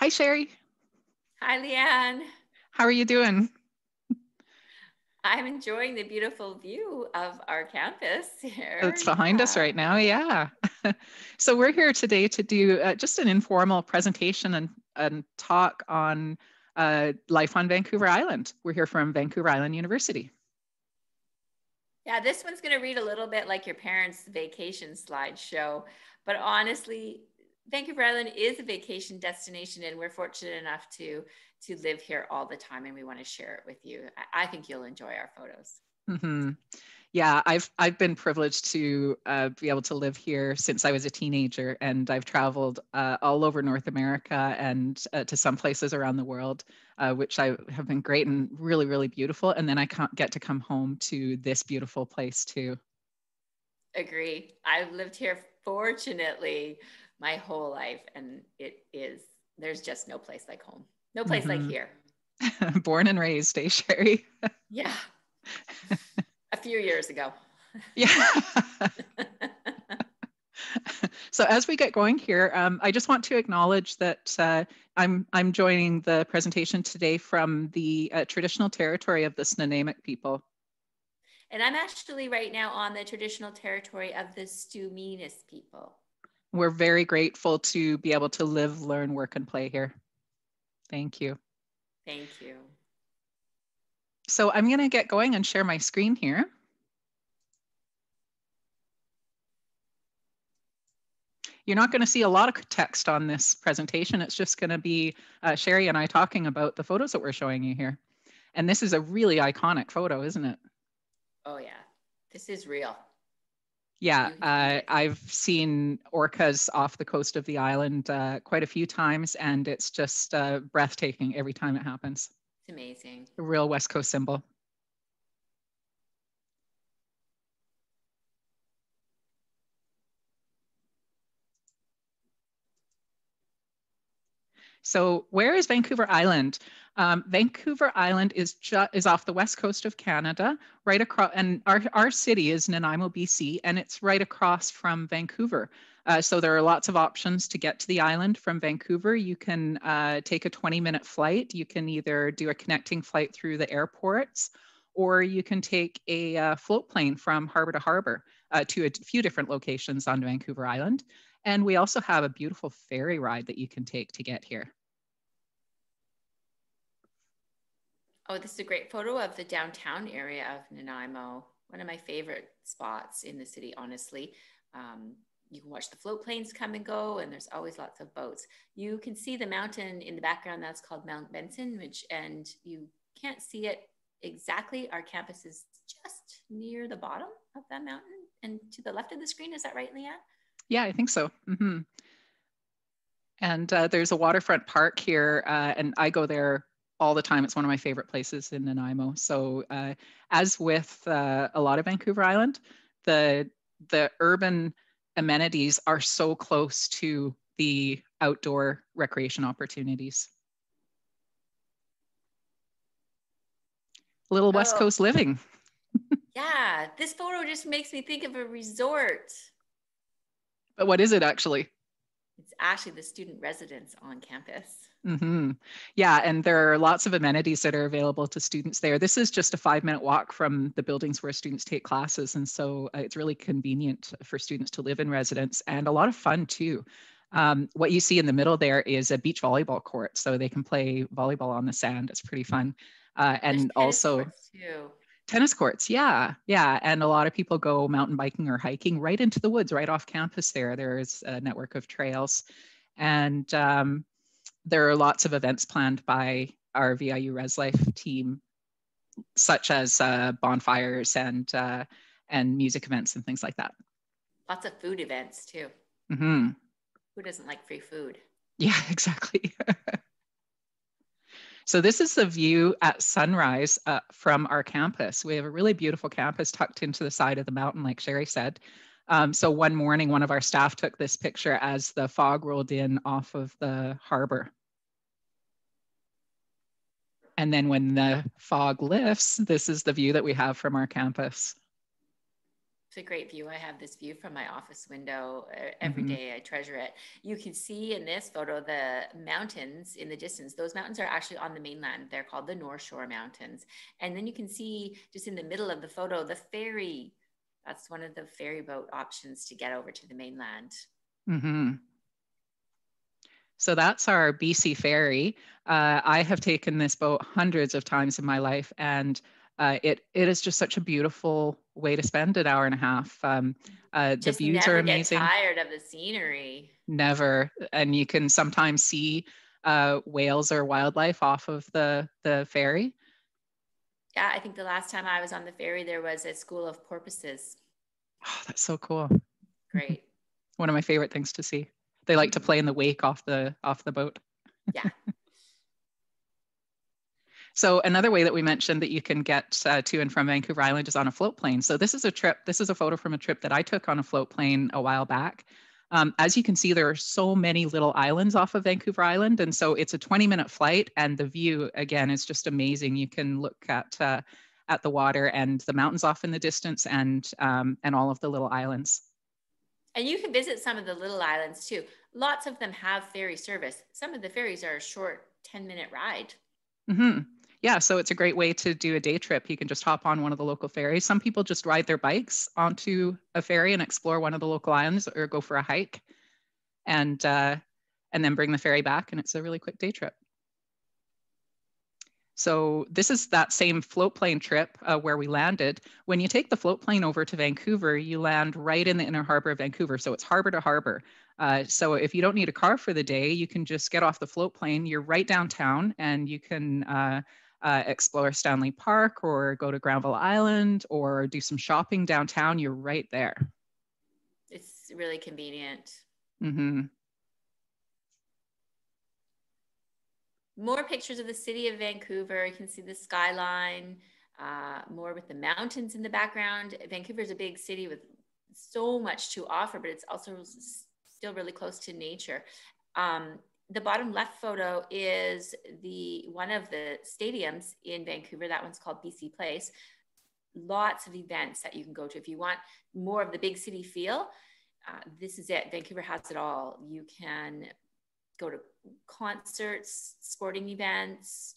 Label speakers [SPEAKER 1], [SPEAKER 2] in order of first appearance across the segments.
[SPEAKER 1] Hi, Sherry.
[SPEAKER 2] Hi, Leanne.
[SPEAKER 1] How are you doing?
[SPEAKER 2] I'm enjoying the beautiful view of our campus here.
[SPEAKER 1] It's behind us right now. Yeah. So we're here today to do just an informal presentation and talk on life on Vancouver Island. We're here from Vancouver Island University.
[SPEAKER 2] Yeah, this one's going to read a little bit like your parents' vacation slideshow, but honestly, Vancouver Island is a vacation destination, and we're fortunate enough to live here all the time, and we want to share it with you. I think you'll enjoy our photos.
[SPEAKER 1] Mm-hmm. Yeah, I've been privileged to be able to live here since I was a teenager, and I've traveled all over North America and to some places around the world, which have been great and really, really beautiful. And then I can't get to come home to this beautiful place too.
[SPEAKER 2] Agree. I've lived here fortunately my whole life, and there's just no place like home. No place like here.
[SPEAKER 1] Born and raised, Sherry?
[SPEAKER 2] Yeah. A few years ago.
[SPEAKER 1] Yeah. So as we get going here, I just want to acknowledge that I'm joining the presentation today from the traditional territory of the Nanaimo people.
[SPEAKER 2] And I'm actually right now on the traditional territory of the Steweenis people.
[SPEAKER 1] We're very grateful to be able to live, learn, work, and play here. Thank you.
[SPEAKER 2] Thank you.
[SPEAKER 1] So I'm going to get going and share my screen here. You're not going to see a lot of text on this presentation. It's just going to be Sherry and I talking about the photos that we're showing you here. And this is a really iconic photo, isn't it?
[SPEAKER 2] Oh yeah, this is real.
[SPEAKER 1] Yeah, I've seen orcas off the coast of the island quite a few times, and it's just breathtaking every time it happens.
[SPEAKER 2] It's amazing.
[SPEAKER 1] A real West Coast symbol. So where is Vancouver Island? Vancouver Island is off the west coast of Canada, right across, and our city is Nanaimo, BC, and it's right across from Vancouver. So there are lots of options to get to the island from Vancouver. You can take a 20-minute flight. You can either do a connecting flight through the airports, or you can take a float plane from harbor to harbor to a few different locations on Vancouver Island. And we also have a beautiful ferry ride that you can take to get here.
[SPEAKER 2] Oh, this is a great photo of the downtown area of Nanaimo. One of my favorite spots in the city, honestly. You can watch the float planes come and go, and there's always lots of boats. You can see the mountain in the background. That's called Mount Benson, and you can't see it exactly. Our campus is just near the bottom of that mountain and to the left of the screen. Is that right, Leanne?
[SPEAKER 1] Yeah, I think so. Mm-hmm. And there's a waterfront park here, and I go there all the time. It's one of my favorite places in Nanaimo. So as with a lot of Vancouver Island, the urban amenities are so close to the outdoor recreation opportunities. A little West Coast living.
[SPEAKER 2] Yeah, this photo just makes me think of a resort.
[SPEAKER 1] But what is it actually?
[SPEAKER 2] It's actually the student residence on campus.
[SPEAKER 1] Mm-hmm. Yeah, and there are lots of amenities that are available to students there. This is just a 5-minute walk from the buildings where students take classes. And so it's really convenient for students to live in residence and a lot of fun too. What you see in the middle there is a beach volleyball court. So they can play volleyball on the sand. It's pretty fun. And also tennis courts. Yeah. And a lot of people go mountain biking or hiking right into the woods, right off campus there. There's a network of trails. And there are lots of events planned by our VIU Res Life team, such as bonfires and music events and things like that.
[SPEAKER 2] Lots of food events too.
[SPEAKER 1] Mm-hmm.
[SPEAKER 2] Who doesn't like free food?
[SPEAKER 1] Yeah, exactly. So this is the view at sunrise from our campus. We have a really beautiful campus tucked into the side of the mountain, like Sherry said. So one morning, one of our staff took this picture as the fog rolled in off of the harbor. And then when the fog lifts, this is the view that we have from our campus.
[SPEAKER 2] It's a great view. I have this view from my office window every
[SPEAKER 1] Mm-hmm.
[SPEAKER 2] day. I treasure it. You can see in this photo the mountains in the distance. Those mountains are actually on the mainland. They're called the North Shore Mountains. And then you can see just in the middle of the photo, the ferry. That's one of the ferry boat options to get over to the mainland.
[SPEAKER 1] Mm-hmm. So that's our BC Ferry. I have taken this boat hundreds of times in my life, and it is just such a beautiful way to spend an hour and a half. The
[SPEAKER 2] Just
[SPEAKER 1] views are
[SPEAKER 2] never get
[SPEAKER 1] amazing.
[SPEAKER 2] tired of the scenery.
[SPEAKER 1] Never. And you can sometimes see whales or wildlife off of the ferry.
[SPEAKER 2] Yeah, I think the last time I was on the ferry, there was a school of porpoises.
[SPEAKER 1] Oh, that's so cool.
[SPEAKER 2] Great.
[SPEAKER 1] One of my favorite things to see. They like to play in the wake off the boat.
[SPEAKER 2] Yeah.
[SPEAKER 1] So another way that we mentioned that you can get to and from Vancouver Island is on a float plane. So this is a trip. This is a photo from a trip that I took on a float plane a while back. As you can see, there are so many little islands off of Vancouver Island. And so it's a 20-minute flight, and the view, again, is just amazing. You can look at the water and the mountains off in the distance, and all of the little islands.
[SPEAKER 2] And you can visit some of the little islands too. Lots of them have ferry service. Some of the ferries are a short 10-minute ride.
[SPEAKER 1] Mm-hmm. Yeah, so it's a great way to do a day trip. You can just hop on one of the local ferries. Some people just ride their bikes onto a ferry and explore one of the local islands, or go for a hike, and then bring the ferry back, and it's a really quick day trip. So this is that same float plane trip where we landed. When you take the float plane over to Vancouver, you land right in the inner harbor of Vancouver. So it's harbor to harbor. So if you don't need a car for the day, you can just get off the float plane. You're right downtown, and you can explore Stanley Park, or go to Granville Island, or do some shopping downtown. You're right there.
[SPEAKER 2] It's really convenient.
[SPEAKER 1] Mm-hmm.
[SPEAKER 2] More pictures of the city of Vancouver. You can see the skyline, more with the mountains in the background. Vancouver is a big city with so much to offer, but it's also still really close to nature. The bottom left photo is one of the stadiums in Vancouver. That one's called BC Place. Lots of events that you can go to. If you want more of the big city feel, this is it. Vancouver has it all. You can go to concerts, sporting events.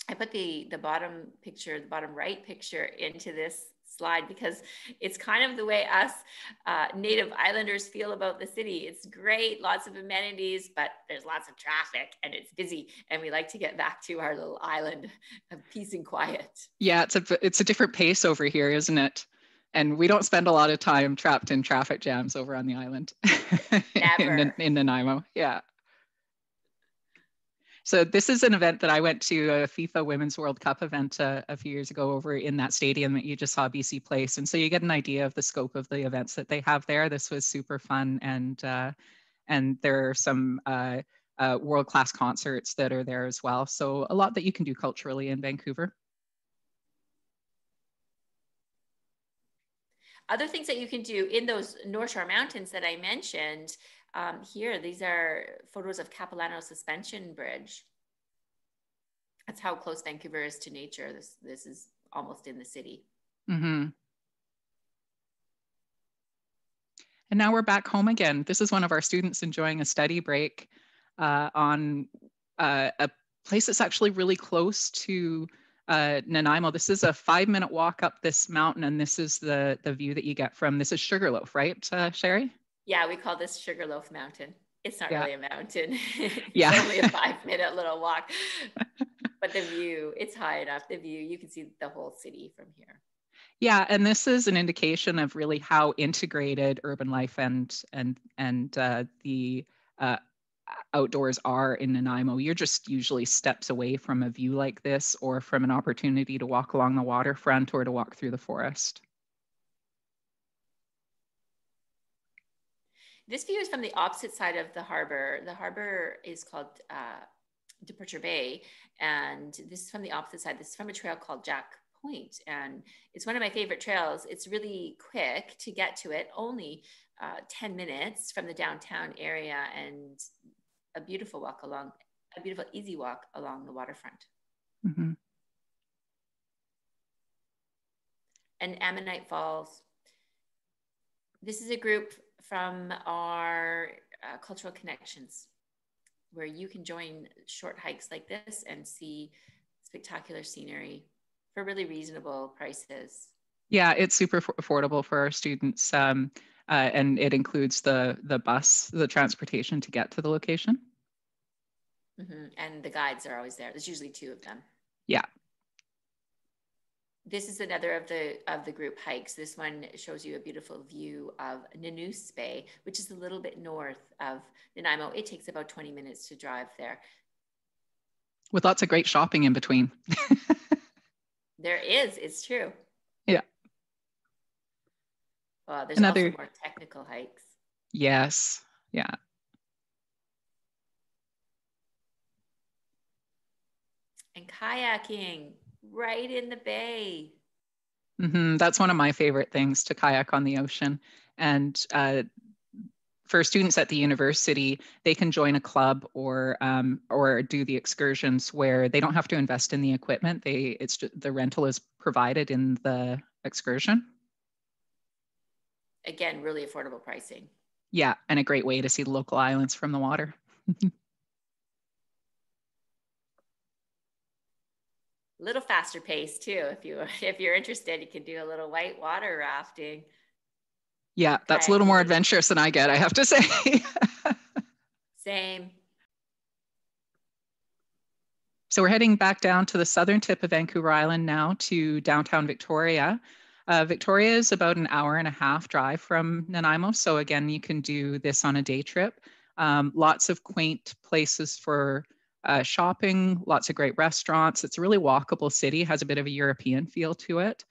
[SPEAKER 2] I put the bottom picture, the bottom right picture into this slide because it's kind of the way us native islanders feel about the city. It's great, lots of amenities, but there's lots of traffic and it's busy, and we like to get back to our little island of peace and quiet.
[SPEAKER 1] Yeah, it's a different pace over here, isn't it? And we don't spend a lot of time trapped in traffic jams over on the island.
[SPEAKER 2] Never.
[SPEAKER 1] in Nanaimo. Yeah. So this is an event that I went to, a FIFA Women's World Cup event a few years ago over in that stadium that you just saw, BC Place. And so you get an idea of the scope of the events that they have there. This was super fun, and there are some world-class concerts that are there as well. So a lot that you can do culturally in Vancouver.
[SPEAKER 2] Other things that you can do in those North Shore Mountains that I mentioned, here, these are photos of Capilano Suspension Bridge. That's how close Vancouver is to nature. This is almost in the city.
[SPEAKER 1] Mm-hmm. And now we're back home again. This is one of our students enjoying a study break on a place that's actually really close to Nanaimo. This is a 5-minute walk up this mountain, and this is the view that you get from, this is Sugarloaf, right, Sherry?
[SPEAKER 2] Yeah, we call this Sugarloaf Mountain. It's not really a mountain. It's only a 5-minute little walk. But the view, it's high enough. The view, you can see the whole city from here.
[SPEAKER 1] Yeah, and this is an indication of really how integrated urban life and the outdoors are in Nanaimo. You're just usually steps away from a view like this, or from an opportunity to walk along the waterfront, or to walk through the forest.
[SPEAKER 2] This view is from the opposite side of the harbor. The harbor is called Departure Bay, and this is from the opposite side. This is from a trail called Jack Point, and it's one of my favorite trails. It's really quick to get to it, only 10 minutes from the downtown area, and a beautiful easy walk along the waterfront.
[SPEAKER 1] Mm-hmm.
[SPEAKER 2] And Ammonite Falls. This is a group from our Cultural Connections, where you can join short hikes like this and see spectacular scenery for really reasonable prices.
[SPEAKER 1] Yeah, it's super affordable for our students, and it includes the bus, the transportation to get to the location.
[SPEAKER 2] Mm-hmm. And the guides are always there. There's usually 2 of them.
[SPEAKER 1] Yeah.
[SPEAKER 2] This is another of the group hikes. This one shows you a beautiful view of Nanaimo Bay, which is a little bit north of Nanaimo. It takes about 20 minutes to drive there.
[SPEAKER 1] With lots of great shopping in between.
[SPEAKER 2] There is, it's true.
[SPEAKER 1] Yeah.
[SPEAKER 2] Well, there's also more technical hikes.
[SPEAKER 1] Yes, yeah.
[SPEAKER 2] And kayaking right in the bay.
[SPEAKER 1] Mm-hmm. That's one of my favorite things, to kayak on the ocean. And for students at the university, they can join a club or do the excursions where they don't have to invest in the equipment. It's just, the rental is provided in the excursion.
[SPEAKER 2] Again, really affordable pricing.
[SPEAKER 1] Yeah, and a great way to see the local islands from the water.
[SPEAKER 2] A little faster pace too. If you're interested, you can do a little white water rafting.
[SPEAKER 1] Yeah, that's a little more adventurous than I get, I have to say.
[SPEAKER 2] Same.
[SPEAKER 1] So we're heading back down to the southern tip of Vancouver Island now, to downtown Victoria. Victoria is about an hour-and-a-half drive from Nanaimo. So again, you can do this on a day trip. Lots of quaint places for shopping, lots of great restaurants. It's a really walkable city, has a bit of a European feel to it.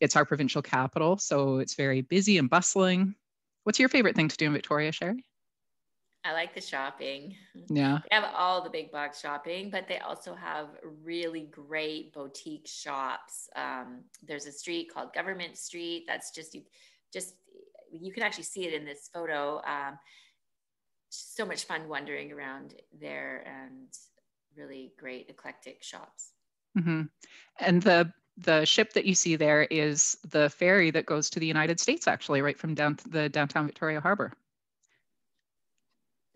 [SPEAKER 1] It's our provincial capital, so it's very busy and bustling. What's your favorite thing to do in Victoria, Sherry?
[SPEAKER 2] I like the shopping.
[SPEAKER 1] Yeah.
[SPEAKER 2] They have all the big box shopping, but they also have really great boutique shops. There's a street called Government Street. That's just you can actually see it in this photo. So much fun wandering around there, and really great eclectic shops.
[SPEAKER 1] Mm-hmm. And the ship that you see there is the ferry that goes to the United States, actually, right from the downtown Victoria Harbor.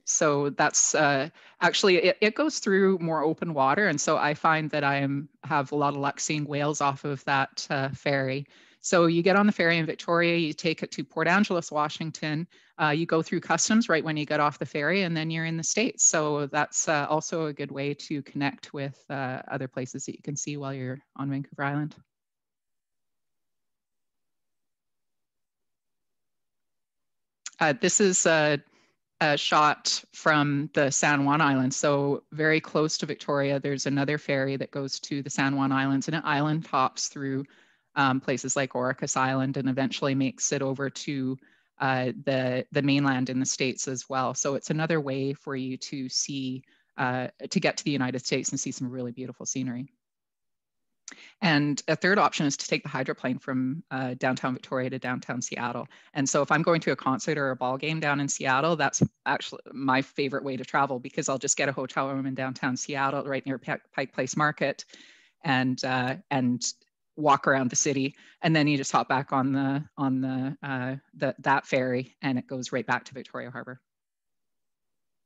[SPEAKER 1] So that's actually, it goes through more open water. And so I find that I have a lot of luck seeing whales off of that ferry. So you get on the ferry in Victoria, you take it to Port Angeles, Washington. You go through customs right when you get off the ferry, and then you're in the States. So that's also a good way to connect with other places that you can see while you're on Vancouver Island. This is a shot from the San Juan Islands. So very close to Victoria, there's another ferry that goes to the San Juan Islands, and it island hops through places like Orcas Island and eventually makes it over to the mainland in the States as well. So it's another way for you to see, to get to the United States and see some really beautiful scenery. And a third option is to take the hydroplane from downtown Victoria to downtown Seattle. And so if I'm going to a concert or a ball game down in Seattle, that's actually my favorite way to travel, because I'll just get a hotel room in downtown Seattle right near Pike Place Market and walk around the city. And then you just hop back on that ferry, and it goes right back to Victoria Harbor.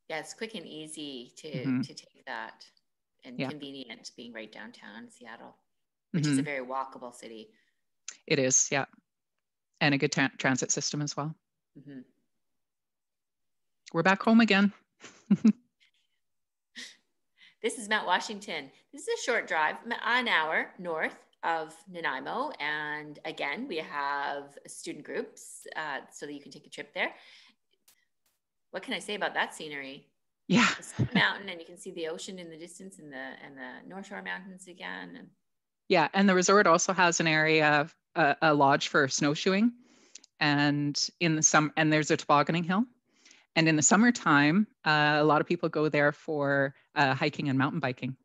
[SPEAKER 2] Yeah, it's quick and easy to take that, and convenient being right downtown Seattle, which is a very walkable city. It
[SPEAKER 1] is, yeah. And a good transit system as well. We're back home again.
[SPEAKER 2] This is Mount Washington. This is a short drive, an hour north of Nanaimo. And again, we have student groups so that you can take a trip there. What can I say about that scenery?
[SPEAKER 1] Yeah.
[SPEAKER 2] It's a mountain, and you can see the ocean in the distance, and the North Shore Mountains again. And
[SPEAKER 1] yeah, and the resort also has an area, a lodge for snowshoeing, and and there's a tobogganing hill. And in the summertime, a lot of people go there for hiking and mountain biking.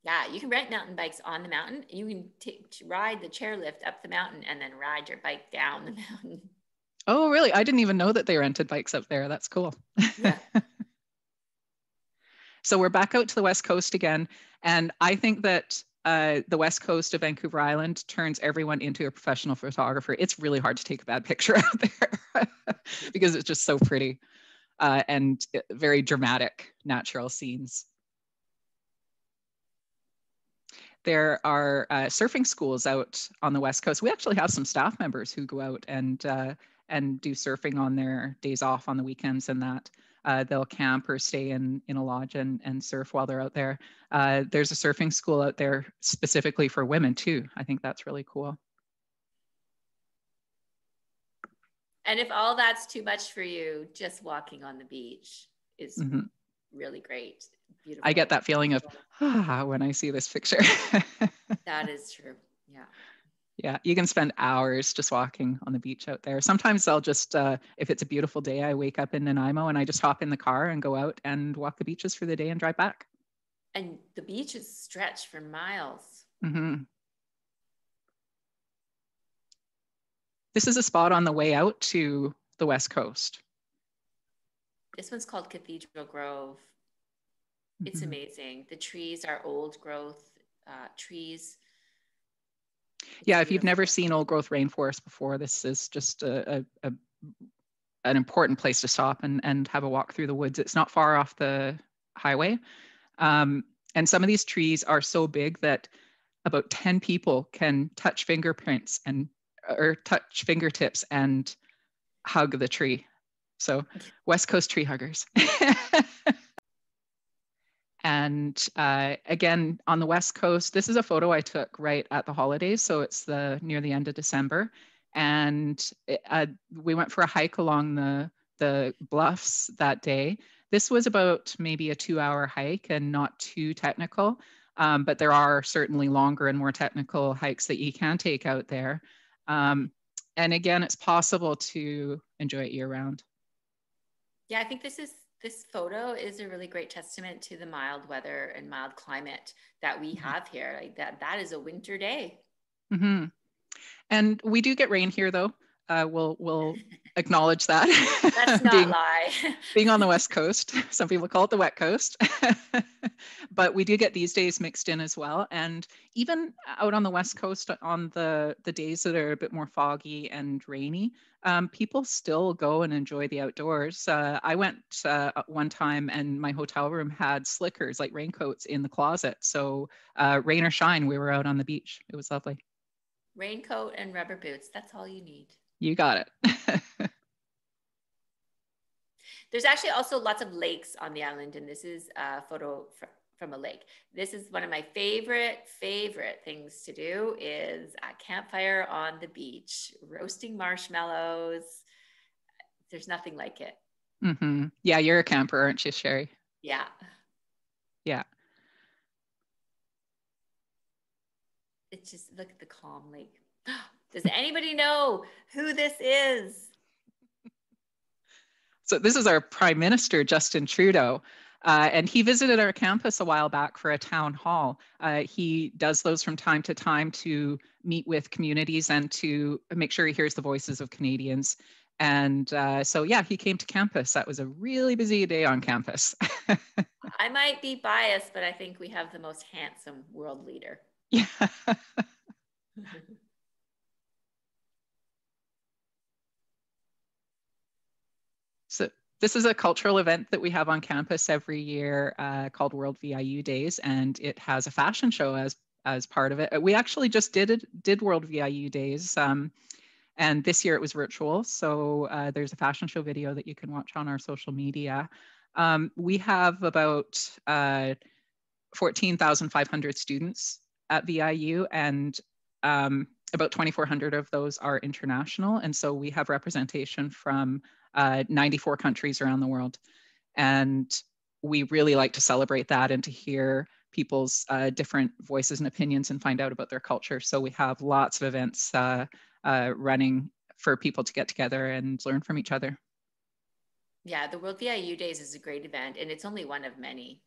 [SPEAKER 2] Yeah, you can rent mountain bikes on the mountain. You can ride the chairlift up the mountain and then ride your bike down the mountain.
[SPEAKER 1] Oh, really? I didn't even know that they rented bikes up there. That's cool.
[SPEAKER 2] Yeah.
[SPEAKER 1] So we're back out to the West Coast again. And I think that the west coast of Vancouver Island turns everyone into a professional photographer. It's really hard to take a bad picture out there because it's just so pretty and very dramatic natural scenes. There are surfing schools out on the west coast. We actually have some staff members who go out and do surfing on their days off on the weekends, and that they'll camp or stay in a lodge and surf while they're out there. There's a surfing school out there specifically for women too. I think that's really cool.
[SPEAKER 2] And if all that's too much for you, just walking on the beach is really great. Beautiful.
[SPEAKER 1] I get that feeling of when I see this picture.
[SPEAKER 2] That is true. Yeah.
[SPEAKER 1] Yeah, you can spend hours just walking on the beach out there. Sometimes I'll just, if it's a beautiful day, I wake up in Nanaimo and I just hop in the car and go out and walk the beaches for the day and drive back.
[SPEAKER 2] And the beaches stretch for miles.
[SPEAKER 1] This is a spot on the way out to the west coast.
[SPEAKER 2] This one's called Cathedral Grove. It's amazing. The trees are old growth trees.
[SPEAKER 1] Yeah, if you've never seen old growth rainforest before, this is just an important place to stop and have a walk through the woods. It's not far off the highway. And some of these trees are so big that about 10 people can touch fingerprints or touch fingertips and hug the tree. So West Coast tree huggers. And again, on the West Coast, this is a photo I took right at the holidays. So it's near the end of December. And we went for a hike along the bluffs that day. This was about maybe a 2-hour hike and not too technical, but there are certainly longer and more technical hikes that you can take out there. And again, it's possible to enjoy it year round.
[SPEAKER 2] Yeah, I think this photo is a really great testament to the mild weather and mild climate that we have here. Like that is a winter day. And
[SPEAKER 1] we do get rain here, though. We'll acknowledge that.
[SPEAKER 2] That's not lie.
[SPEAKER 1] Being on the West Coast, some people call it the wet coast, but we do get these days mixed in as well. And even out on the West Coast, on the days that are a bit more foggy and rainy, people still go and enjoy the outdoors. I went one time and my hotel room had slickers, like raincoats, in the closet. So rain or shine, we were out on the beach. It was lovely.
[SPEAKER 2] Raincoat and rubber boots, that's all you need.
[SPEAKER 1] You got it.
[SPEAKER 2] There's actually also lots of lakes on the island, and this is a photo from a lake. This is one of my favorite things to do is a campfire on the beach, roasting marshmallows. There's nothing like it.
[SPEAKER 1] Yeah, you're a camper, aren't you, Sherry?
[SPEAKER 2] Yeah.
[SPEAKER 1] Yeah.
[SPEAKER 2] It's just, look at the calm lake. Does anybody know who this is?
[SPEAKER 1] So this is our Prime Minister, Justin Trudeau, and he visited our campus a while back for a town hall. He does those from time to time to meet with communities and to make sure he hears the voices of Canadians. And so, yeah, he came to campus. That was a really busy day on campus.
[SPEAKER 2] I might be biased, but I think we have the most handsome world leader.
[SPEAKER 1] Yeah. So this is a cultural event that we have on campus every year called WorldVIU Days, and it has a fashion show as part of it. We actually just did WorldVIU Days, and this year it was virtual. So there's a fashion show video that you can watch on our social media. We have about 14,500 students at VIU, and about 2,400 of those are international. And so we have representation from 94 countries around the world. And we really like to celebrate that and to hear people's different voices and opinions and find out about their culture. So we have lots of events running for people to get together and learn from each other.
[SPEAKER 2] Yeah, the WorldVIU Days is a great event, and it's only one of many.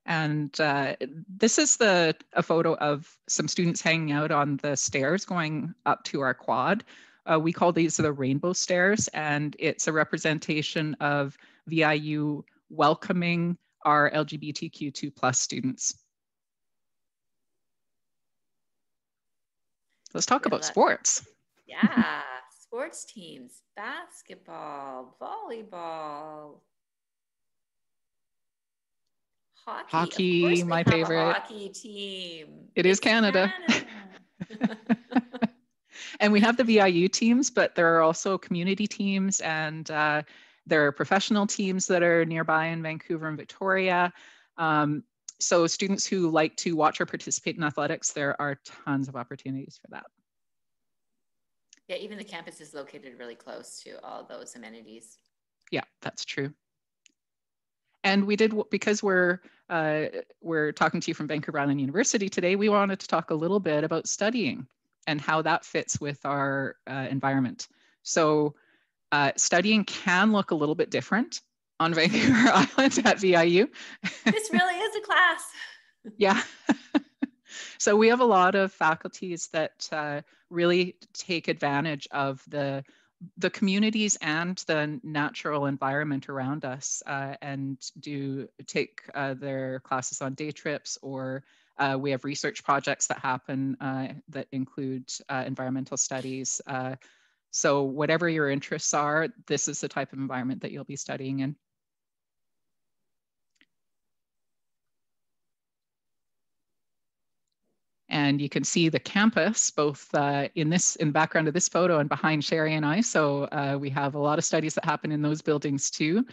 [SPEAKER 1] And this is a photo of some students hanging out on the stairs going up to our quad. We call these the rainbow stairs, and it's a representation of VIU welcoming are LGBTQ2+ students. Let's talk about sports.
[SPEAKER 2] Yeah, sports teams, basketball, volleyball, hockey. Of course
[SPEAKER 1] my
[SPEAKER 2] we have
[SPEAKER 1] favorite.
[SPEAKER 2] a hockey team.
[SPEAKER 1] It's Canada. And we have the VIU teams, but there are also community teams, and there are professional teams that are nearby in Vancouver and Victoria. So students who like to watch or participate in athletics, there are tons of opportunities for that.
[SPEAKER 2] Yeah, even the campus is located really close to all those amenities.
[SPEAKER 1] Yeah, that's true. And we did, because we're talking to you from Vancouver Island University today, we wanted to talk a little bit about studying and how that fits with our environment. So studying can look a little bit different on Vancouver Island at VIU.
[SPEAKER 2] This really is a class.
[SPEAKER 1] Yeah. So we have a lot of faculties that really take advantage of the communities and the natural environment around us, and do take their classes on day trips, or we have research projects that happen that include environmental studies. So whatever your interests are, this is the type of environment that you'll be studying in. And you can see the campus both in the background of this photo and behind Sherry and I. So we have a lot of studies that happen in those buildings too.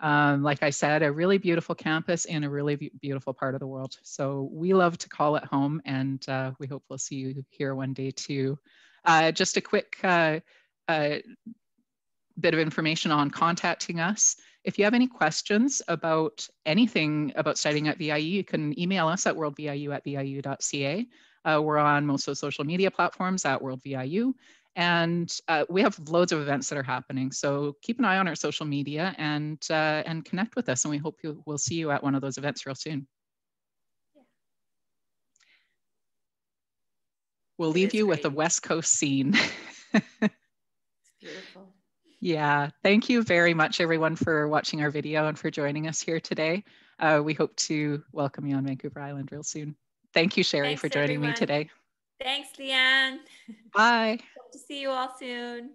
[SPEAKER 1] Like I said, a really beautiful campus in a really beautiful part of the world. So we love to call it home, and we hope we'll see you here one day too. Just a quick bit of information on contacting us. If you have any questions about anything about studying at VIU, you can email us at worldviu@viu.ca. We're on most of the social media platforms at WorldVIU, and we have loads of events that are happening. So keep an eye on our social media and connect with us, and we hope we'll see you at one of those events real soon.
[SPEAKER 2] Yeah.
[SPEAKER 1] We'll leave you with the West Coast scene.
[SPEAKER 2] It's beautiful.
[SPEAKER 1] Yeah, thank you very much, everyone, for watching our video and for joining us here today. We hope to welcome you on Vancouver Island real soon. Thank you, Sherry, for joining me today.
[SPEAKER 2] Thanks, Leanne.
[SPEAKER 1] Bye.
[SPEAKER 2] Hope to see you all soon.